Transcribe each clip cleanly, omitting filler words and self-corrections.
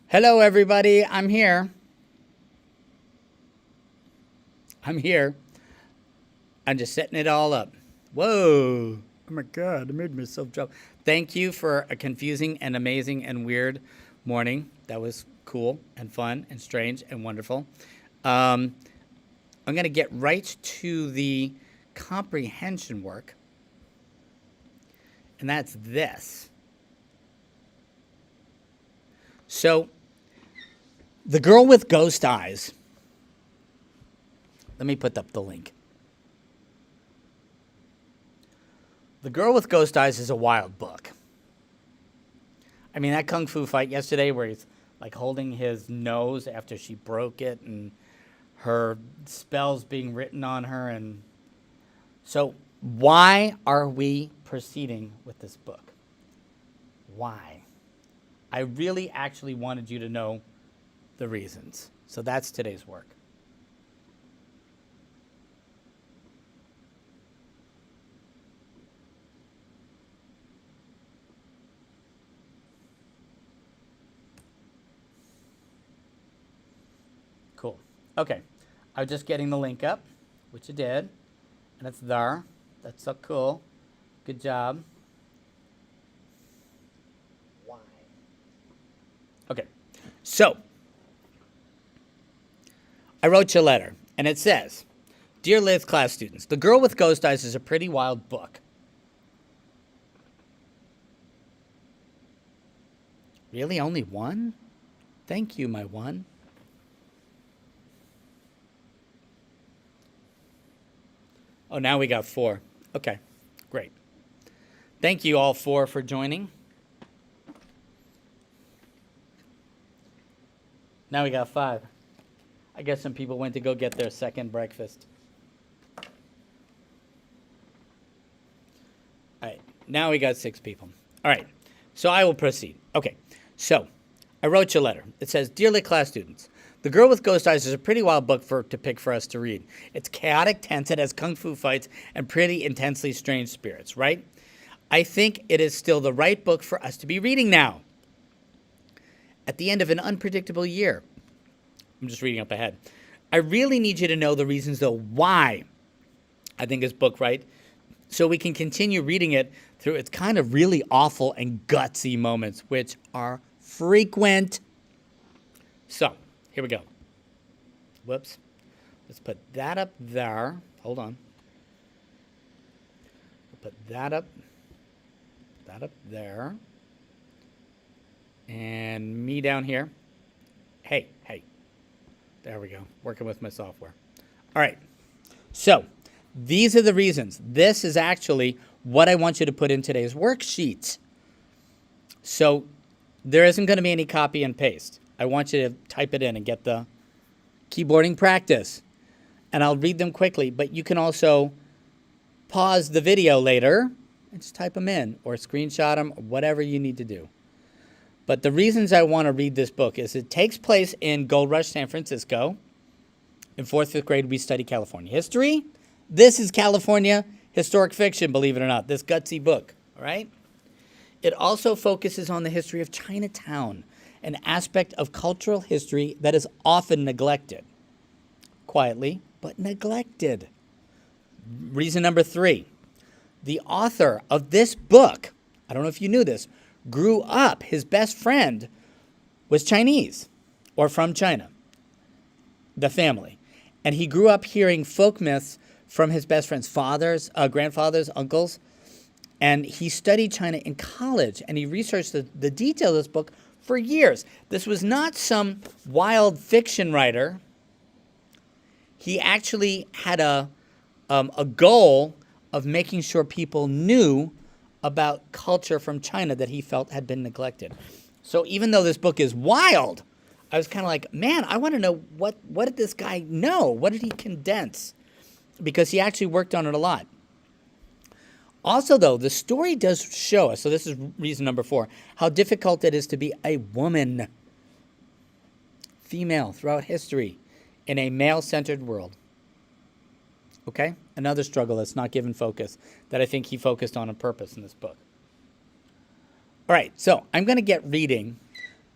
Hello, everybody. I'm here. I'm here. I'm just setting it all up. Whoa. Oh my God. I made myself jump. Thank you for a confusing and amazing and weird morning. That was cool and fun and strange and wonderful. Um, I'm going to get right to the comprehension work. And that's this. So, the girl with ghost eyes. Let me put up the link. The Girl with Ghost Eyes is a wild book. I mean, that kung fu fight yesterday where he's like holding his nose after she broke it and her spells being written on her. And so why are we proceeding with this book? Why? I really actually wanted you to know the reasons. So that's today's work. Cool. Okay. I was just getting the link up, which I did. And it's there. That's so cool. Good job. Why? Okay. So, I wrote you a letter, and it says, Dear Litt class students, The Girl with Ghost Eyes is a pretty wild book. Really? Only one? Thank you, my one. Oh, now we got 4. Okay, great. Thank you all 4 for joining. Now we got 5. I guess some people went to go get their second breakfast. All right, now we got 6 people. All right, so I will proceed. Okay, so I wrote you a letter. It says, Dear Litt class students, The Girl with Ghost Eyes is a pretty wild book to pick for us to read. It's chaotic, tense, it has kung fu fights, and pretty intensely strange spirits, right? I think it is still the right book for us to be reading now. At the end of an unpredictable year. I'm just reading up ahead. I really need you to know the reasons, though, why I think this book right, so we can continue reading it through its kind of really awful and gutsy moments, which are frequent. So, here we go. Whoops. Let's put that up there. Hold on. We'll put that up there. And me down here. Hey. There we go. Working with my software. All right. So, these are the reasons. This is actually what I want you to put in today's worksheet. So, there isn't going to be any copy and paste. I want you to type it in and get the keyboarding practice. And I'll read them quickly, but you can also pause the video later and just type them in or screenshot them, or whatever you need to do. But the reasons I want to read this book is it takes place in Gold Rush, San Francisco. In 4th, 5th grade, we study California history. This is California historic fiction, believe it or not, this gutsy book, all right? It also focuses on the history of Chinatown, an aspect of cultural history that is often neglected. Quietly, but neglected. Reason number 3, the author of this book, I don't know if you knew this, grew up, his best friend was Chinese or from China, the family. And he grew up hearing folk myths from his best friend's fathers, grandfathers, uncles. And he studied China in college, and he researched the details of this book for years. This was not some wild fiction writer. He actually had a goal of making sure people knew about culture from China that he felt had been neglected. So even though this book is wild, I was kind of like, man, I want to know what did this guy know? What did he condense? Because he actually worked on it a lot. Also, though, the story does show us, so this is reason number 4, how difficult it is to be a woman, female, throughout history, in a male-centered world. Okay? Another struggle that's not given focus that I think he focused on purpose in this book. All right, so I'm going to get reading,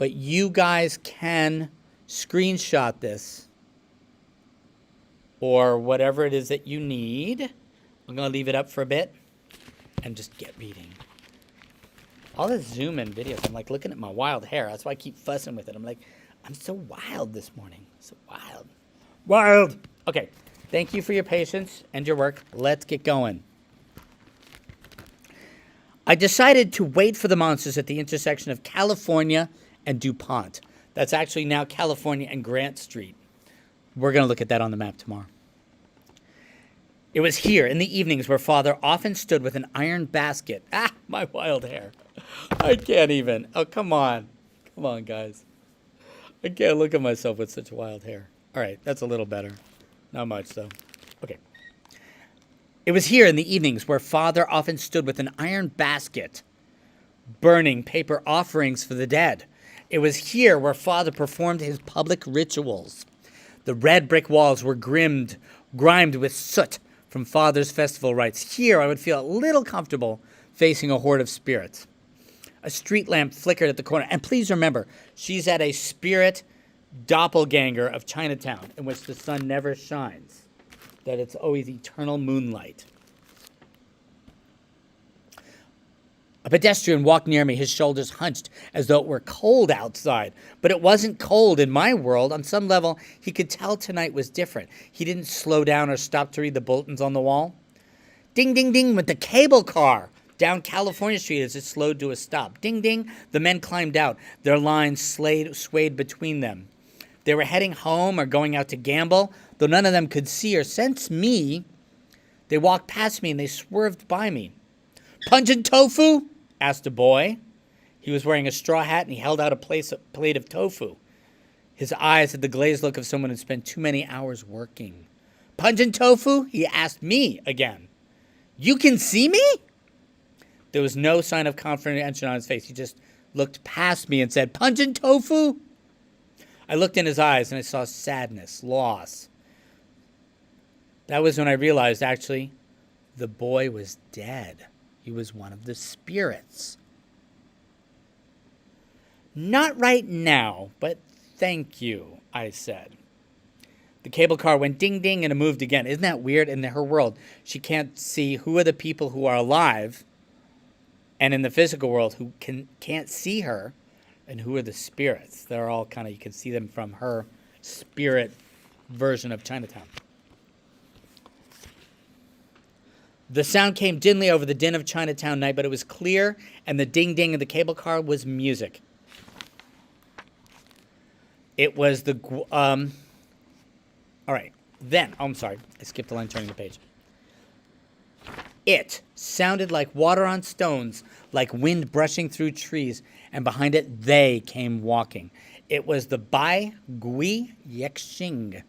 but you guys can screenshot this or whatever it is that you need. I'm going to leave it up for a bit and just get reading. All the zoom in videos, I'm like looking at my wild hair. That's why I keep fussing with it. I'm like, I'm so wild this morning. So wild. Wild. Okay. Thank you for your patience and your work. Let's get going. I decided to wait for the monsters at the intersection of California and DuPont. That's actually now California and Grant Street. We're going to look at that on the map tomorrow. It was here in the evenings where Father often stood with an iron basket. Ah, my wild hair. I can't even. Oh, come on. Come on, guys. I can't look at myself with such wild hair. All right, that's a little better. Not much, though. Okay. It was here in the evenings where Father often stood with an iron basket, burning paper offerings for the dead. It was here where Father performed his public rituals. The red brick walls were grimed with soot from Father's festival rites. Here I would feel a little comfortable facing a horde of spirits. A street lamp flickered at the corner. And please remember, she's at a spirit doppelganger of Chinatown, in which the sun never shines, that it's always eternal moonlight. A pedestrian walked near me, his shoulders hunched as though it were cold outside. But it wasn't cold in my world. On some level, he could tell tonight was different. He didn't slow down or stop to read the bulletins on the wall. Ding, ding, ding went the cable car down California Street as it slowed to a stop. Ding, ding, the men climbed out. Their lines swayed between them. They were heading home or going out to gamble. Though none of them could see or sense me, they walked past me and they swerved by me. "Pungent tofu?" asked a boy. He was wearing a straw hat and he held out a plate of tofu. His eyes had the glazed look of someone who'd spent too many hours working. "Pungent tofu?" he asked me again. "You can see me?" There was no sign of comprehension on his face. He just looked past me and said, "Pungent tofu?" I looked in his eyes and I saw sadness, loss. That was when I realized, actually, the boy was dead. He was one of the spirits. "Not right now, but thank you," I said. The cable car went ding ding and it moved again. Isn't that weird? In her world, she can't see who are the people who are alive, and in the physical world who can't see her, and who are the spirits. They're all kind of, you can see them from her spirit version of Chinatown. The sound came dimly over the din of Chinatown night, but it was clear, and the ding-ding of the cable car was music. It was the... all right. Then, I'm sorry. I skipped a line turning the page. It sounded like water on stones, like wind brushing through trees, and behind it, they came walking. It was the Bai Gui Yexing.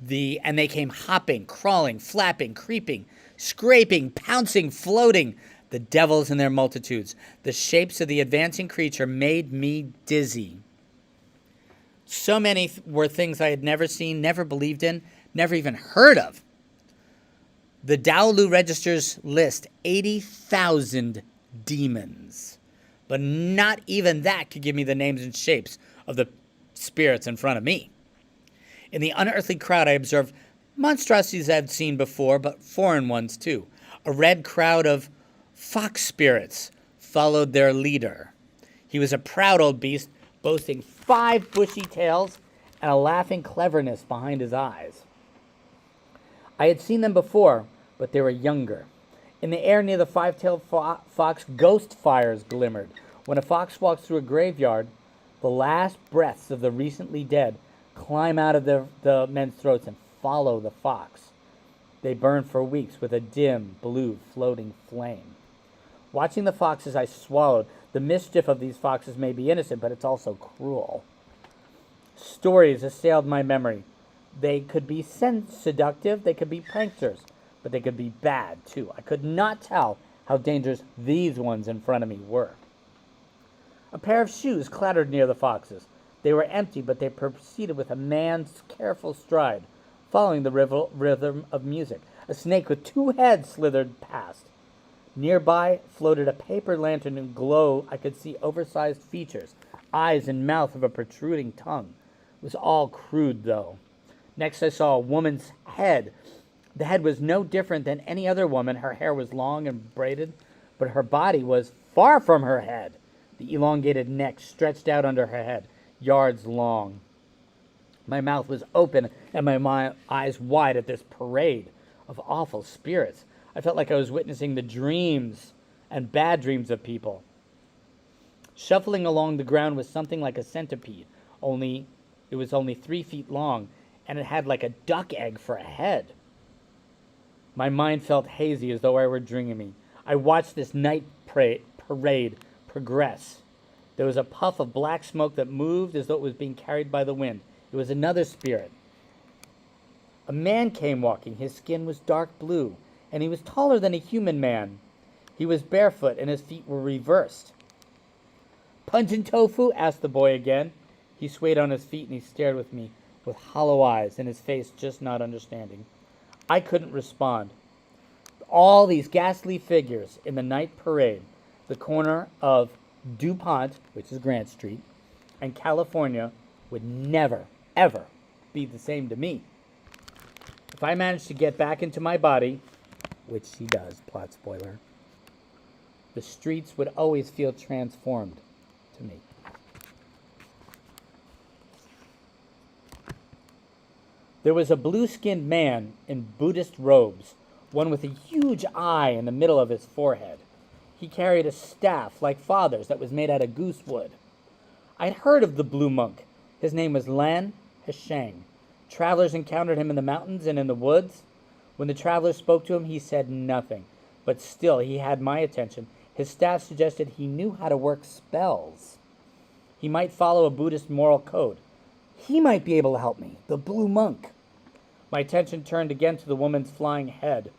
And they came hopping, crawling, flapping, creeping, scraping, pouncing, floating, the devils in their multitudes. The shapes of the advancing creature made me dizzy. So many were things I had never seen, never believed in, never even heard of. The Daolu registers list 80,000 demons. But not even that could give me the names and shapes of the spirits in front of me. In the unearthly crowd, I observed monstrosities I've seen before, but foreign ones too. A red crowd of fox spirits followed their leader. He was a proud old beast, boasting 5 bushy tails and a laughing cleverness behind his eyes. I had seen them before, but they were younger. In the air near the 5-tailed fox, ghost fires glimmered. When a fox walks through a graveyard, the last breaths of the recently dead climb out of the men's throats and follow the fox. They burn for weeks with a dim, blue, floating flame. Watching the foxes, I swallowed. The mischief of these foxes may be innocent, but it's also cruel. Stories assailed my memory. They could be seductive, they could be pranksters, but they could be bad, too. I could not tell how dangerous these ones in front of me were. A pair of shoes clattered near the foxes. They were empty, but they proceeded with a man's careful stride, following the rhythm of music. A snake with 2 heads slithered past. Nearby floated a paper lantern in glow. I could see oversized features, eyes and mouth of a protruding tongue. It was all crude, though. Next, I saw a woman's head. The head was no different than any other woman. Her hair was long and braided, but her body was far from her head. The elongated neck stretched out under her head, yards long. My mouth was open and my eyes wide at this parade of awful spirits. I felt like I was witnessing the dreams and bad dreams of people. Shuffling along the ground was something like a centipede, only it was only 3 feet long, and it had like a duck egg for a head. My mind felt hazy as though I were dreaming. I watched this night parade progress. There was a puff of black smoke that moved as though it was being carried by the wind. It was another spirit. A man came walking. His skin was dark blue, and he was taller than a human man. He was barefoot, and his feet were reversed. "Pungent tofu?" asked the boy again. He swayed on his feet, and he stared with me with hollow eyes, and his face just not understanding. I couldn't respond. All these ghastly figures in the night parade, the corner of DuPont, which is Grant Street, and California, would never, ever be the same to me. If I managed to get back into my body, which he does, plot spoiler, the streets would always feel transformed to me. There was a blue-skinned man in Buddhist robes, one with a huge eye in the middle of his forehead. He carried a staff like father's that was made out of goosewood. I'd heard of the blue monk. His name was Lan Heshang. Travelers encountered him in the mountains and in the woods. When the travelers spoke to him, he said nothing, but still he had my attention. His staff suggested he knew how to work spells. He might follow a Buddhist moral code. He might be able to help me, the blue monk. My attention turned again to the woman's flying head.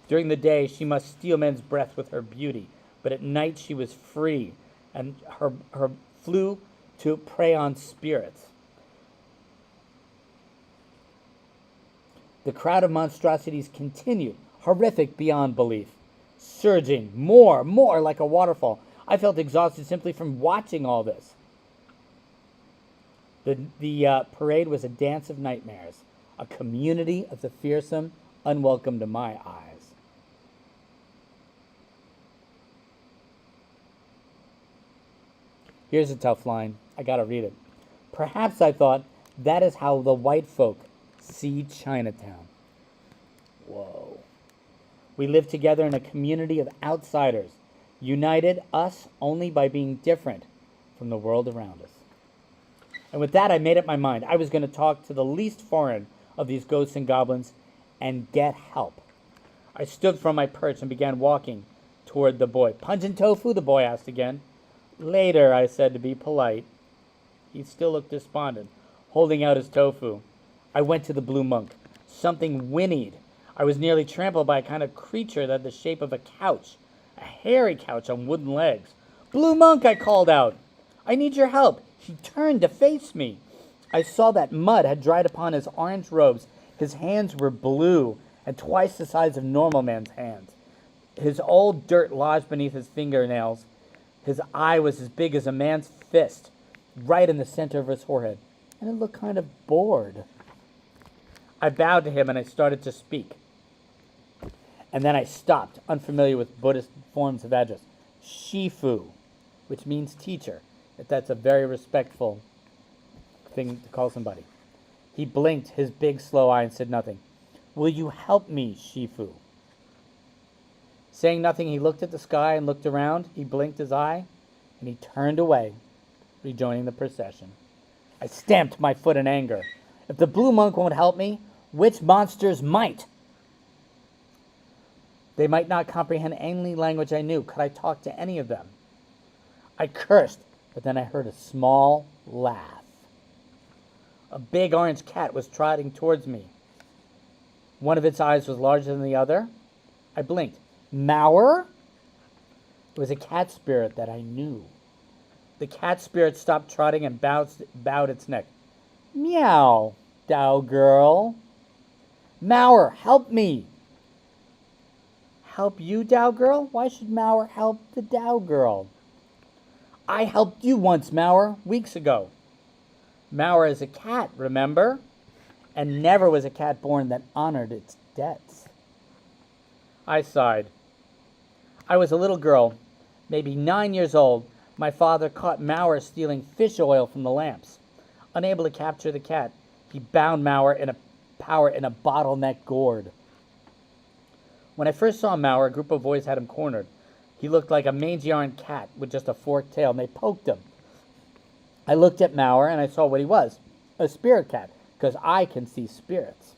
During the day, she must steal men's breath with her beauty, but at night she was free, and her flew to prey on spirits. The crowd of monstrosities continued, horrific beyond belief, surging more like a waterfall. I felt exhausted simply from watching all this. The parade was a dance of nightmares, a community of the fearsome, unwelcome to my eyes. Here's a tough line. I gotta read it. Perhaps, I thought, that is how the white folk see Chinatown. Whoa. We live together in a community of outsiders, united us only by being different from the world around us. And with that, I made up my mind. I was going to talk to the least foreign of these ghosts and goblins and get help. I stood from my perch and began walking toward the boy. "Pungent tofu?" the boy asked again. "Later," I said to be polite. He still looked despondent, holding out his tofu. I went to the blue monk. Something whinnied. I was nearly trampled by a kind of creature that had the shape of a couch, a hairy couch on wooden legs. "Blue monk," I called out. "I need your help." He turned to face me. I saw that mud had dried upon his orange robes. His hands were blue and twice the size of normal man's hands. His old dirt lodged beneath his fingernails. His eye was as big as a man's fist, right in the center of his forehead, and it looked kind of bored. I bowed to him and I started to speak. And then I stopped, unfamiliar with Buddhist forms of address. Shifu, which means teacher, if that's a very respectful thing to call somebody. He blinked his big, slow eye and said nothing. "Will you help me, Shifu?" Saying nothing, he looked at the sky and looked around. He blinked his eye, and he turned away, rejoining the procession. I stamped my foot in anger. If the blue monk won't help me, which monsters might? They might not comprehend any language I knew. Could I talk to any of them? I cursed, but then I heard a small laugh. A big orange cat was trotting towards me. One of its eyes was larger than the other. I blinked. Mauer? It was a cat spirit that I knew. The cat spirit stopped trotting and bowed its neck. "Meow, Dow girl." "Mauer, help me." "Help you, Dow girl? Why should Mauer help the Dow girl?" I helped you once, Mauer, weeks ago. Mauer is a cat, remember? And never was a cat born that honored its debts. I sighed. I was a little girl, maybe 9 years old. My father caught Mauer stealing fish oil from the lamps. Unable to capture the cat, he bound Mauer in a bottleneck gourd. When I first saw Mauer, a group of boys had him cornered. He looked like a mangy orange cat with just a forked tail, and they poked him. I looked at Mauer, and I saw what he was, a spirit cat, because I can see spirits.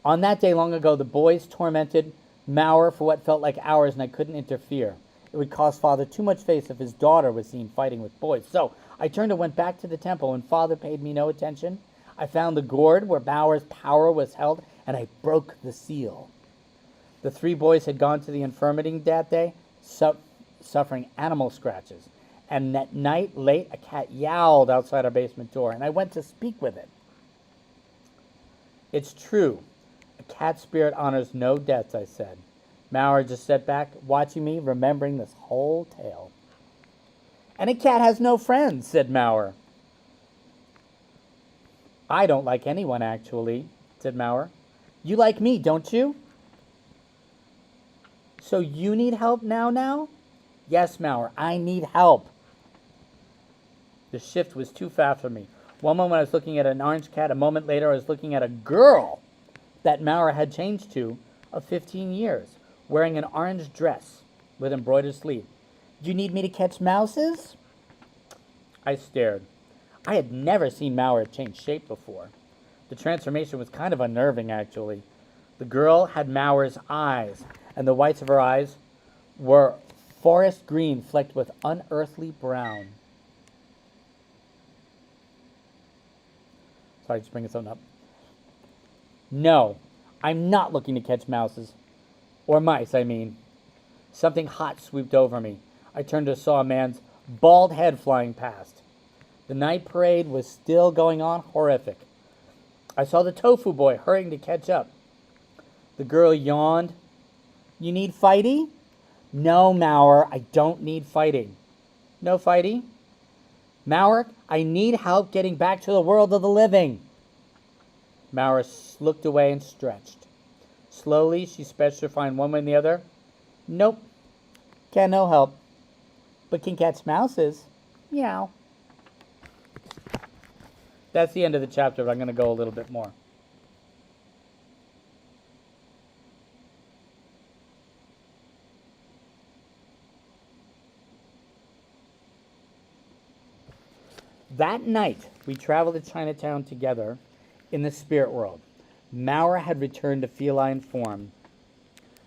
On that day long ago, the boys tormented Mauer for what felt like hours, and I couldn't interfere. It would cause Father too much face if his daughter was seen fighting with boys. So I turned and went back to the temple, and Father paid me no attention. I found the gourd where Mauer's power was held, and I broke the seal. The 3 boys had gone to the infirmary that day, suffering animal scratches. And that night, late, a cat yowled outside our basement door, and I went to speak with it. It's true. A cat spirit honors no debts, I said. Mauer just sat back, watching me, remembering this whole tale. And a cat has no friends, said Mauer. I don't like anyone, actually, said Mauer. You like me, don't you? So you need help now? Yes, Mauer, I need help. The shift was too fast for me. One moment I was looking at an orange cat. A moment later I was looking at a girl that Mauer had changed to of 15 years, wearing an orange dress with embroidered sleeve. You need me to catch mouses? I stared. I had never seen Mauer change shape before. The transformation was kind of unnerving, actually. The girl had Mauer's eyes, and the whites of her eyes were forest green flecked with unearthly brown. Sorry, just bringing something up. No, I'm not looking to catch mouses. Or mice, I mean. Something hot swooped over me. I turned to saw a man's bald head flying past. The night parade was still going on, horrific. I saw the tofu boy hurrying to catch up. The girl yawned. You need fighty? No, Mauer, I don't need fighting. No fighting? Mauer, I need help getting back to the world of the living. Mauer looked away and stretched. Slowly, she stretched to find one way and the other. Nope. Can no help. But can catch mouses. Meow. That's the end of the chapter, but I'm going to go a little bit more. That night, we traveled to Chinatown together in the spirit world. Mauer had returned to feline form.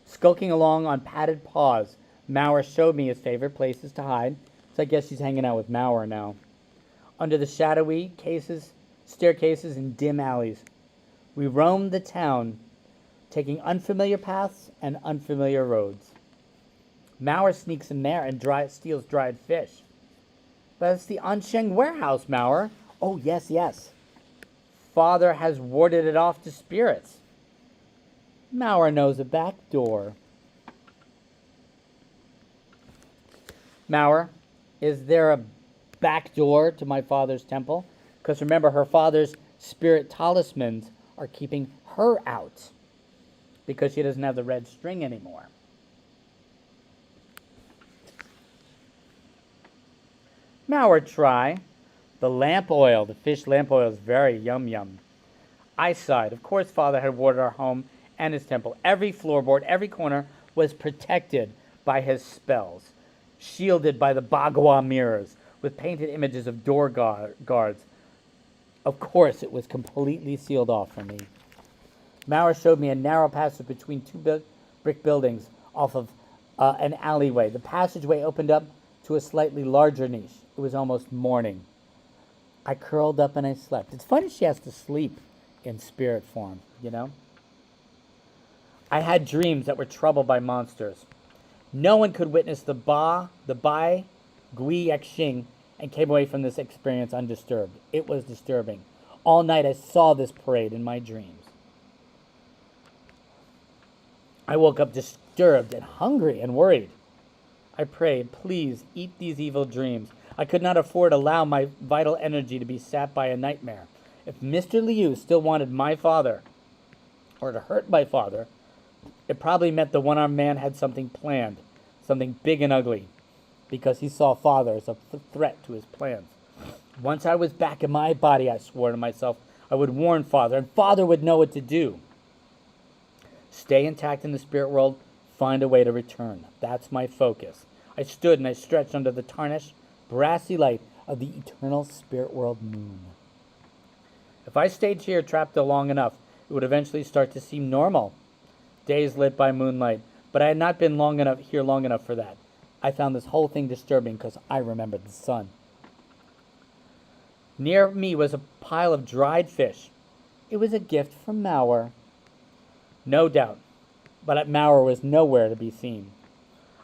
Skulking along on padded paws, Mauer showed me his favorite places to hide, so I guess she's hanging out with Mauer now. Under the shadowy staircases and dim alleys, we roamed the town, taking unfamiliar paths and unfamiliar roads. Mauer sneaks in there and steals dried fish. But it's the Ansheng warehouse, Mauer. Oh, yes. Father has warded it off to spirits. Mauer knows a back door. Mauer, is there a back door to my father's temple? Because remember, her father's spirit talismans are keeping her out because she doesn't have the red string anymore. Mauer, try. The lamp oil, the fish lamp oil is very yum. I sighed. Of course, Father had warded our home and his temple. Every floorboard, every corner was protected by his spells, shielded by the Bagua mirrors with painted images of door guards. Of course, it was completely sealed off from me. Mauer showed me a narrow passage between two brick buildings off of an alleyway. The passageway opened up to a slightly larger niche. It was almost morning. I curled up and I slept. It's funny she has to sleep in spirit form, you know? I had dreams that were troubled by monsters. No one could witness the Bai Gui Xing and came away from this experience undisturbed. It was disturbing. All night I saw this parade in my dreams. I woke up disturbed and hungry and worried. I prayed, please eat these evil dreams. I could not afford to allow my vital energy to be sapped by a nightmare. If Mr. Liu still wanted my father, or to hurt my father, it probably meant the one-armed man had something planned, something big and ugly, because he saw father as a threat to his plans. Once I was back in my body, I swore to myself, I would warn father, and father would know what to do. Stay intact in the spirit world, find a way to return. That's my focus. I stood and I stretched under the tarnished, brassy light of the eternal spirit world moon. If I stayed here trapped long enough, it would eventually start to seem normal. Days lit by moonlight, but I had not been long enough for that. I found this whole thing disturbing because I remembered the sun. Near me was a pile of dried fish. It was a gift from Mauer. No doubt, but Mauer was nowhere to be seen.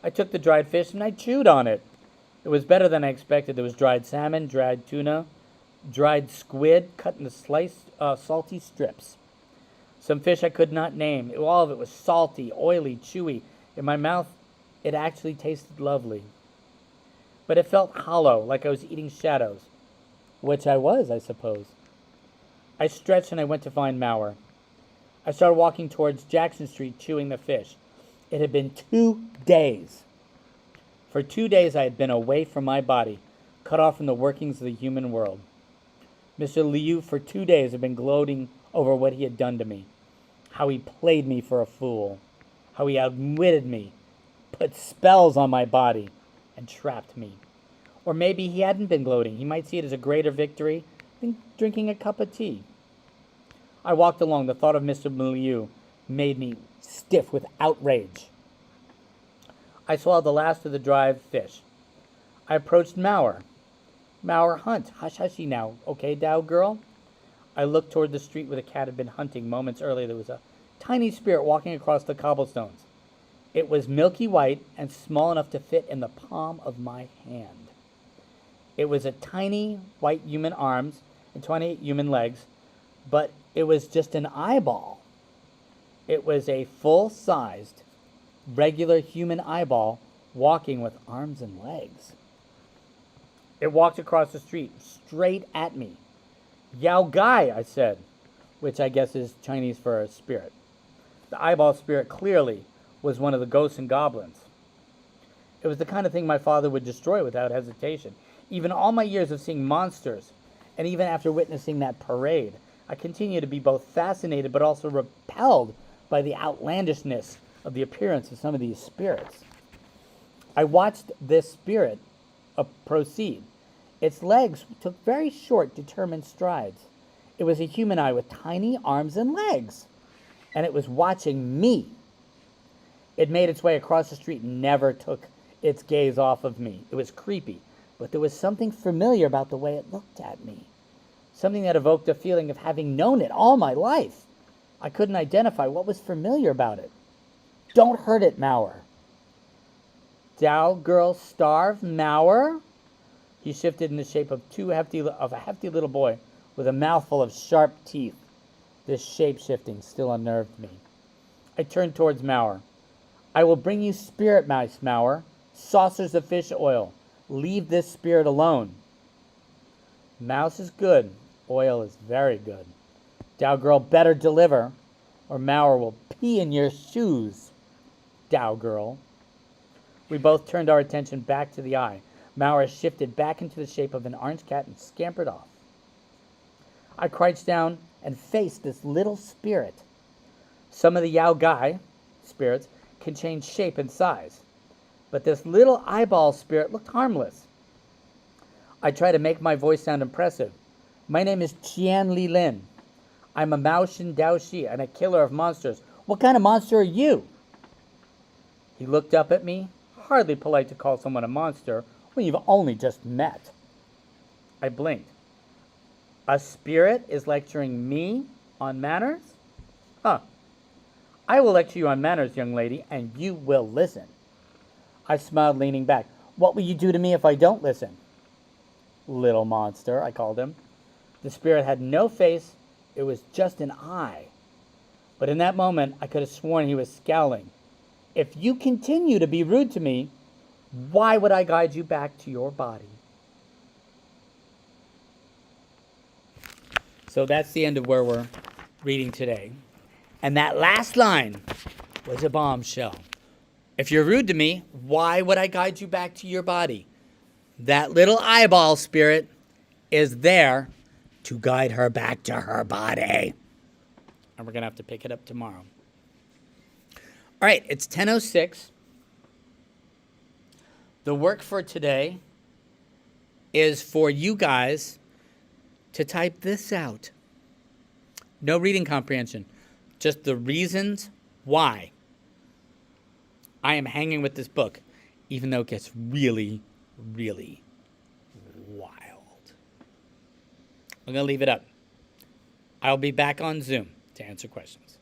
I took the dried fish and I chewed on it. It was better than I expected. There was dried salmon, dried tuna, dried squid cut into sliced salty strips. Some fish I could not name. All of it was salty, oily, chewy. In my mouth, it actually tasted lovely. But it felt hollow, like I was eating shadows. Which I was, I suppose. I stretched and I went to find Mauer. I started walking towards Jackson Street, chewing the fish. It had been 2 days. For 2 days I had been away from my body, cut off from the workings of the human world. Mr. Liu for 2 days had been gloating over what he had done to me. How he played me for a fool. How he outwitted me, put spells on my body, and trapped me. Or maybe he hadn't been gloating. He might see it as a greater victory than drinking a cup of tea. I walked along. The thought of Mr. Liu made me stiff with outrage. I swallowed the last of the dried fish. I approached Mauer. Mauer, hunt. Hush, hushy now. Okay, Dow girl? I looked toward the street where the cat had been hunting. Moments earlier, there was a tiny spirit walking across the cobblestones. It was milky white and small enough to fit in the palm of my hand. It was a tiny white human arms and 28 human legs, but it was just an eyeball. It was a full-sized, regular human eyeball walking with arms and legs. It walked across the street, straight at me. Yao Gai, I said, which I guess is Chinese for a spirit. The eyeball spirit clearly was one of the ghosts and goblins. It was the kind of thing my father would destroy without hesitation. Even all my years of seeing monsters, and even after witnessing that parade, I continue to be both fascinated but also repelled by the outlandishness of the appearance of some of these spirits. I watched this spirit proceed. Its legs took very short, determined strides. It was a human eye with tiny arms and legs, and it was watching me. It made its way across the street and never took its gaze off of me. It was creepy, but there was something familiar about the way it looked at me. Something that evoked a feeling of having known it all my life. I couldn't identify what was familiar about it. Don't hurt it, Mauer. Dow girl starve, Mauer? He shifted in the shape of a hefty little boy with a mouthful of sharp teeth. This shape-shifting still unnerved me. I turned towards Mauer. I will bring you spirit mice, Mauer. Saucers of fish oil. Leave this spirit alone. Mouse is good. Oil is very good. Dow girl better deliver, or Mauer will pee in your shoes. Dow girl. We both turned our attention back to the eye. Mauer shifted back into the shape of an orange cat and scampered off. I crouched down and faced this little spirit. Some of the Yao Gai spirits can change shape and size, but this little eyeball spirit looked harmless. I tried to make my voice sound impressive. My name is Qian Li Lin. I'm a Mao Shin Dao Shi and a killer of monsters. What kind of monster are you? He looked up at me. Hardly polite to call someone a monster when you've only just met. I blinked. A spirit is lecturing me on manners? Huh. I will lecture you on manners, young lady, and you will listen. I smiled, leaning back. What will you do to me if I don't listen? Little monster, I called him. The spirit had no face. It was just an eye. But in that moment, I could have sworn he was scowling. If you continue to be rude to me, Why would I guide you back to your body? So that's the end of where we're reading today. And that last line was a bombshell. If you're rude to me, why would I guide you back to your body? That little eyeball spirit is there to guide her back to her body. And we're going to have to pick it up tomorrow. All right, it's 10:06. The work for today is for you guys to type this out. No reading comprehension, just the reasons why I am hanging with this book, even though it gets really, really wild. I'm going to leave it up. I'll be back on Zoom to answer questions.